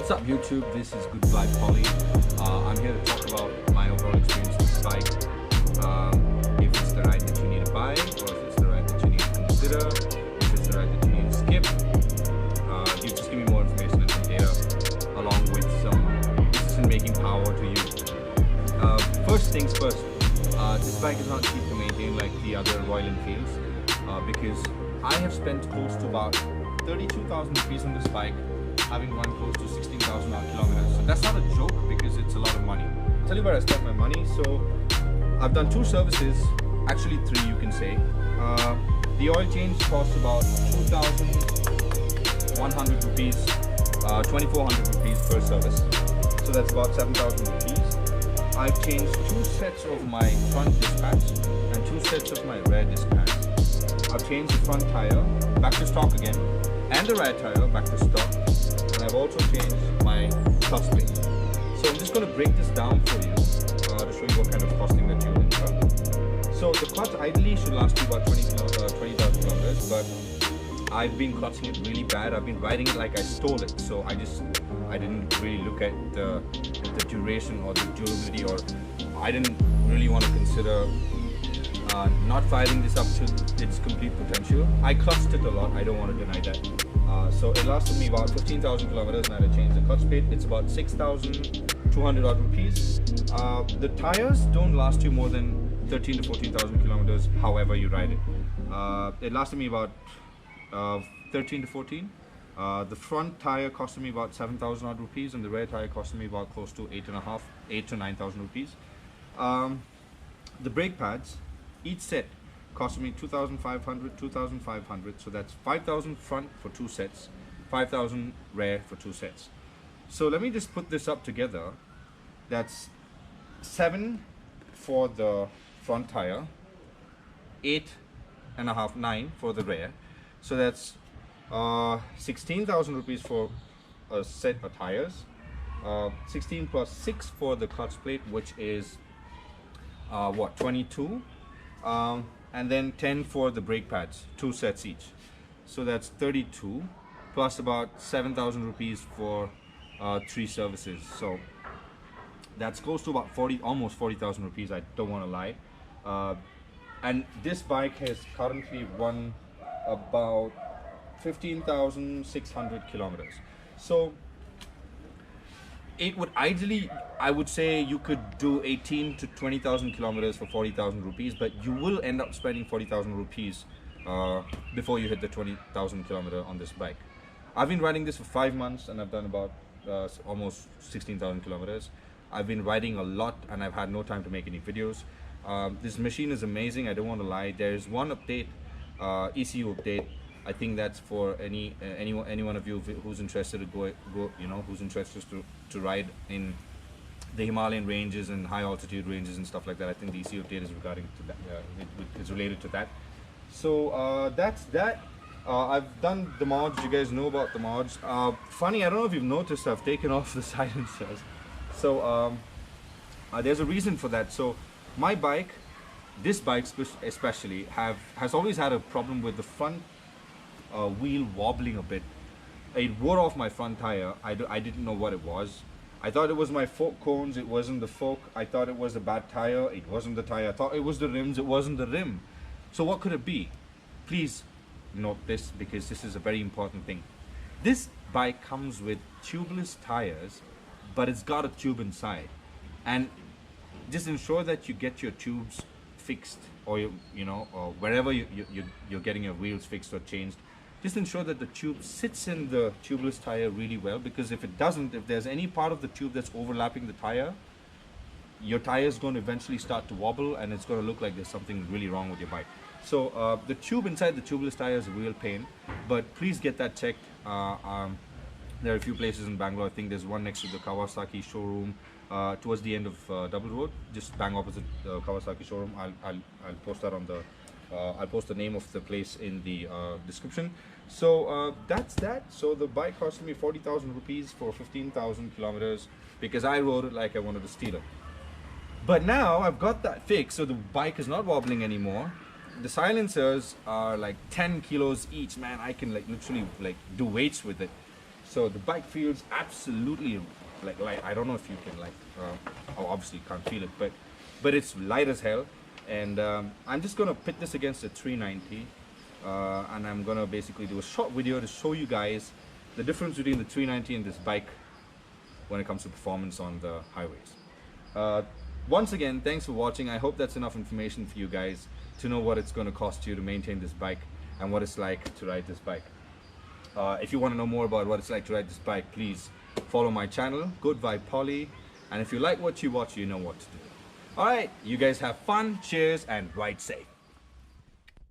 What's up YouTube, this is Good Vibe Polly. I'm here to talk about my overall experience with this bike. If it's the ride that you need to buy, or if it's the ride that you need to consider, if it's the ride that you need to skip. You just give me more information and some data along with some decision-making power to you. First things first, this bike is not cheap to maintain like the other Royal Enfields because I have spent close to about 32,000 rupees on this bike, having run close to 16,000 kilometers. So that's not a joke because it's a lot of money. I'll tell you where I spent my money. So I've done 2 services, actually 3 you can say. The oil change costs about 2,100 rupees, 2,400 rupees per service. So that's about 7,000 rupees. I've changed 2 sets of my front dispatch and 2 sets of my rear dispatch. I've changed the front tire back to stock again and the rear tire back to stock. And I've also changed my clutch plate. So I'm just going to break this down for you to show you what kind of costing that you'll incur. So the clutch ideally should last you about 20,000 kilometers, but I've been clutching it really bad. I've been riding it like I stole it. So I didn't really look at the duration or the durability, or I didn't really want to consider not firing this up to its complete potential. I clutched it a lot, I don't want to deny that. So it lasted me about 15,000 kilometers and I had to change the clutch plate. It's about 6,200 odd rupees. The tires don't last you more than 13 to 14,000 kilometers however you ride it. It lasted me about 13 to 14. The front tire costed me about 7,000 odd rupees and the rear tire costed me about close to 8 to 9,000 rupees. The brake pads, each set costed me 2,500, so that's 5,000 front for 2 sets, 5,000 rear for 2 sets. So let me just put this up together. That's 7 for the front tire, 8.5, 9 for the rear. So that's 16,000 rupees for a set of tires, 16 plus 6 for the clutch plate, which is 22. And then 10 for the brake pads, 2 sets each. So that's 32 plus about 7,000 rupees for 3 services. So that's close to about almost 40,000 rupees. I don't want to lie. And this bike has currently run about 15,600 kilometers. So it would ideally, I would say you could do 18 to 20,000 kilometers for 40,000 rupees, but you will end up spending 40,000 rupees before you hit the 20,000 kilometer on this bike. I've been riding this for 5 months and I've done about almost 16,000 kilometers. I've been riding a lot and I've had no time to make any videos. This machine is amazing, I don't want to lie. There's one update, ECU update. I think that's for any one of you who's interested to go, who's interested to ride in the Himalayan ranges and high altitude ranges and stuff like that. I think the ECU update is regarding to that. It's related to that. So that's that. I've done the mods. You guys know about the mods. Funny, I don't know if you've noticed, I've taken off the silencers. So there's a reason for that. So my bike, this bike especially, has always had a problem with the front wheel wobbling a bit. It wore off my front tire. I didn't know what it was. I thought it was my fork cones. It wasn't the fork. I thought it was a bad tire. It wasn't the tire. I thought it was the rims. It wasn't the rim. So what could it be? Please note this because this is a very important thing. This bike comes with tubeless tires, but it's got a tube inside. And just ensure that you get your tubes fixed, or or wherever you're getting your wheels fixed or changed. Just ensure that the tube sits in the tubeless tire really well, because if it doesn't, if there's any part of the tube that's overlapping the tire, your tire is going to eventually start to wobble and it's going to look like there's something really wrong with your bike. So the tube inside the tubeless tire is a real pain, but please get that checked. There are a few places in Bangalore. I think there's one next to the Kawasaki showroom towards the end of Double Road, just bang opposite the Kawasaki showroom. I'll post that on the I'll post the name of the place in the description. So that's that. So the bike cost me 40,000 rupees for 15,000 kilometers because I rode it like I wanted to steal it. But now I've got that fixed, so the bike is not wobbling anymore. The silencers are like 10 kilos each, man. I can like literally like do weights with it. So the bike feels absolutely like I don't know if you can obviously you can't feel it, but it's light as hell. And I'm just gonna pit this against the 390, and I'm gonna basically do a short video to show you guys the difference between the 390 and this bike when it comes to performance on the highways. Once again, thanks for watching. I hope that's enough information for you guys to know what it's going to cost you to maintain this bike and what it's like to ride this bike. If you want to know more about what it's like to ride this bike, please follow my channel, Good Vibe Polly. And if you like what you watch, you know what to do. Alright, you guys have fun, cheers, and ride safe.